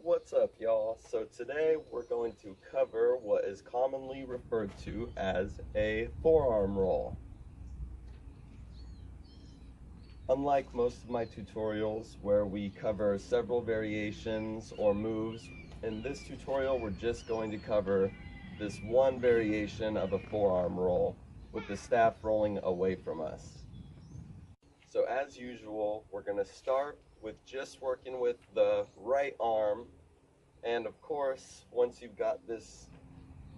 What's up, y'all? So today we're going to cover what is commonly referred to as a forearm roll. Unlike most of my tutorials where we cover several variations or moves, in this tutorial we're just going to cover this one variation of a forearm roll with the staff rolling away from us. So as usual, we're going to start with just working with the right arm. And of course, once you've got this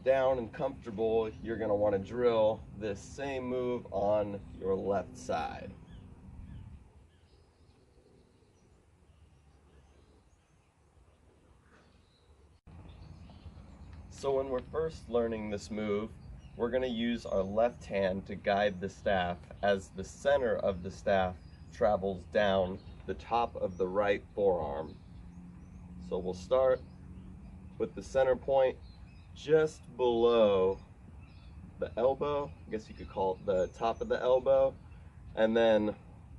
down and comfortable, you're going to want to drill this same move on your left side. So when we're first learning this move, we're going to use our left hand to guide the staff as the center of the staff travels down the top of the right forearm. So we'll start with the center point just below the elbow. I guess you could call it the top of the elbow. And then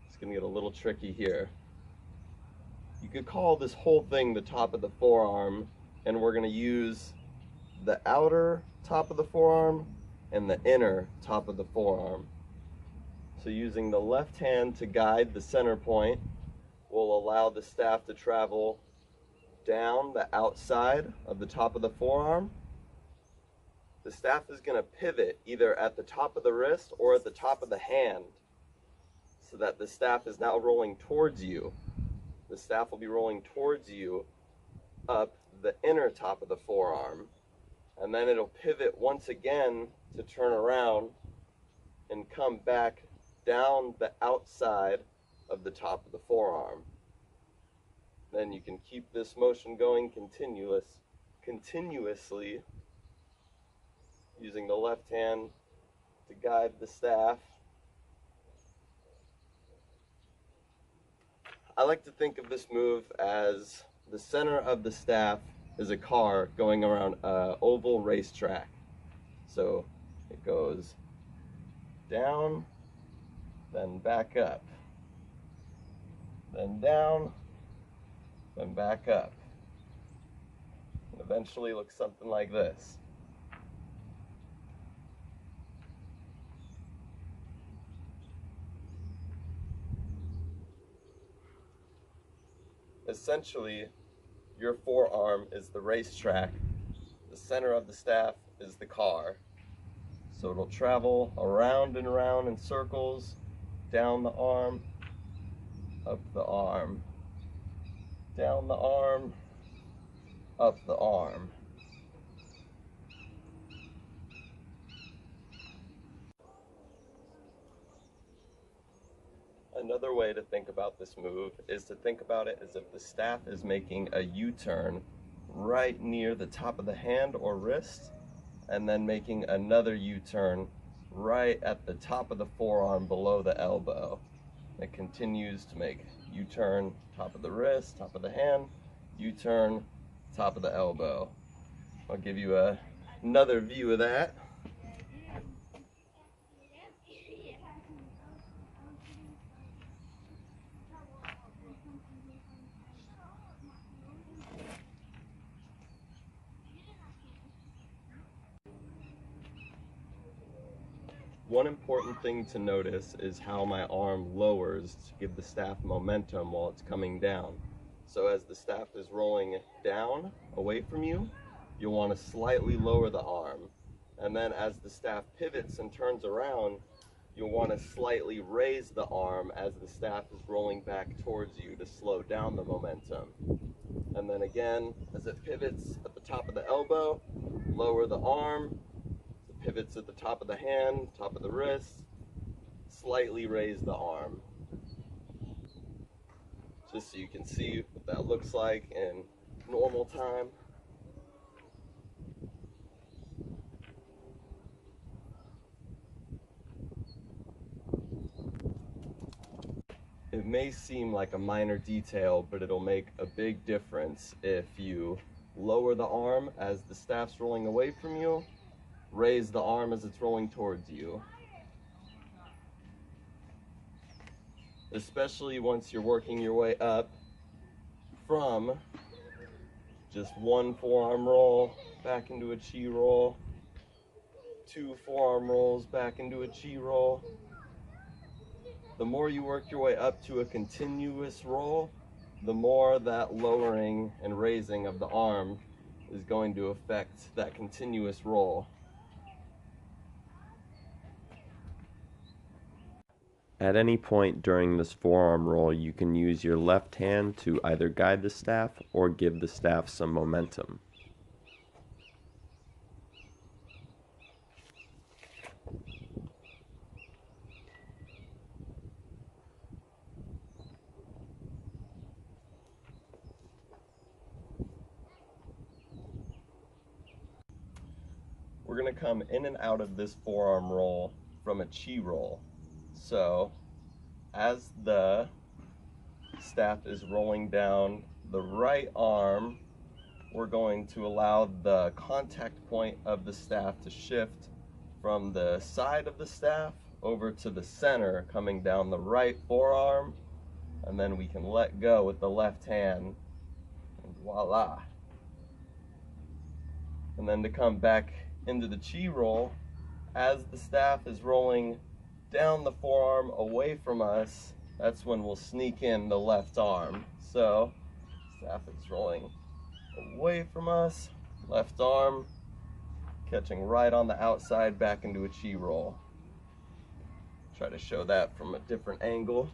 it's going to get a little tricky here. You could call this whole thing the top of the forearm, and we're going to use the outer top of the forearm and the inner top of the forearm. So using the left hand to guide the center point will allow the staff to travel down the outside of the top of the forearm. The staff is going to pivot either at the top of the wrist or at the top of the hand, so that the staff is now rolling towards you. The staff will be rolling towards you up the inner top of the forearm, and then it'll pivot once again to turn around and come back down the outside of the top of the forearm. Then you can keep this motion going continuously using the left hand to guide the staff. I like to think of this move as the center of the staff is a car going around an oval racetrack. So it goes down, then back up, then down, then back up. And eventually looks something like this. Essentially, your forearm is the racetrack, the center of the staff is the car. So it'll travel around and around in circles, down the arm, up the arm, down the arm, up the arm. Another way to think about this move is to think about it as if the staff is making a U-turn right near the top of the hand or wrist, and then making another U-turn right at the top of the forearm below the elbow. It continues to make U-turn, top of the wrist, top of the hand, U-turn, top of the elbow. I'll give you another view of that. One important thing to notice is how my arm lowers to give the staff momentum while it's coming down. So as the staff is rolling down away from you, you'll want to slightly lower the arm. And then as the staff pivots and turns around, you'll want to slightly raise the arm as the staff is rolling back towards you to slow down the momentum. And then again, as it pivots at the top of the elbow, lower the arm. Pivots at the top of the hand, top of the wrist, slightly raise the arm. Just so you can see what that looks like in normal time. It may seem like a minor detail, but it'll make a big difference if you lower the arm as the staff's rolling away from you, raise the arm as it's rolling towards you. Especially once you're working your way up from just one forearm roll, back into a chi roll, 2 forearm rolls, back into a chi roll. The more you work your way up to a continuous roll, the more that lowering and raising of the arm is going to affect that continuous roll. At any point during this forearm roll, you can use your left hand to either guide the staff or give the staff some momentum. We're going to come in and out of this forearm roll from a chi roll. So, as the staff is rolling down the right arm, we're going to allow the contact point of the staff to shift from the side of the staff over to the center, coming down the right forearm, and then we can let go with the left hand, and voila. And then to come back into the chi roll, as the staff is rolling down the forearm away from us, that's when we'll sneak in the left arm. So, staff is rolling away from us, left arm, catching right on the outside back into a chi roll. Try to show that from a different angle.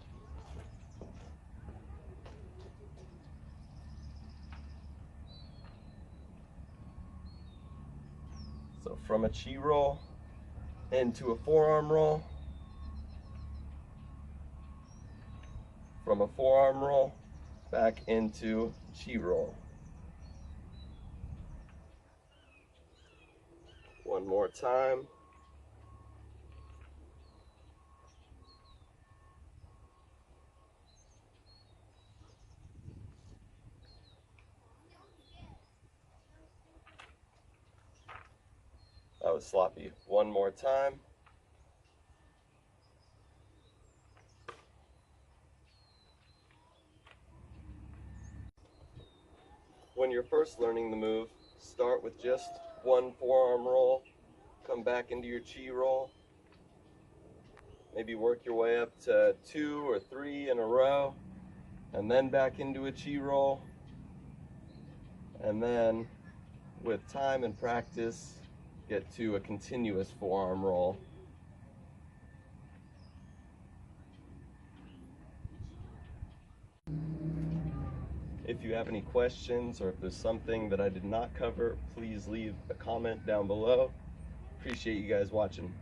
So from a chi roll into a forearm roll, from a forearm roll back into chi roll. One more time. That was sloppy. One more time. When you're first learning the move, start with just one forearm roll, come back into your chi roll, maybe work your way up to 2 or 3 in a row, and then back into a chi roll, and then with time and practice, get to a continuous forearm roll. If you have any questions or if there's something that I did not cover, please leave a comment down below. Appreciate you guys watching.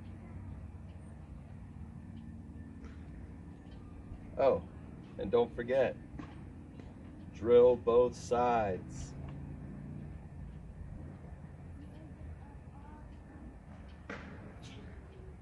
Oh, and don't forget, drill both sides.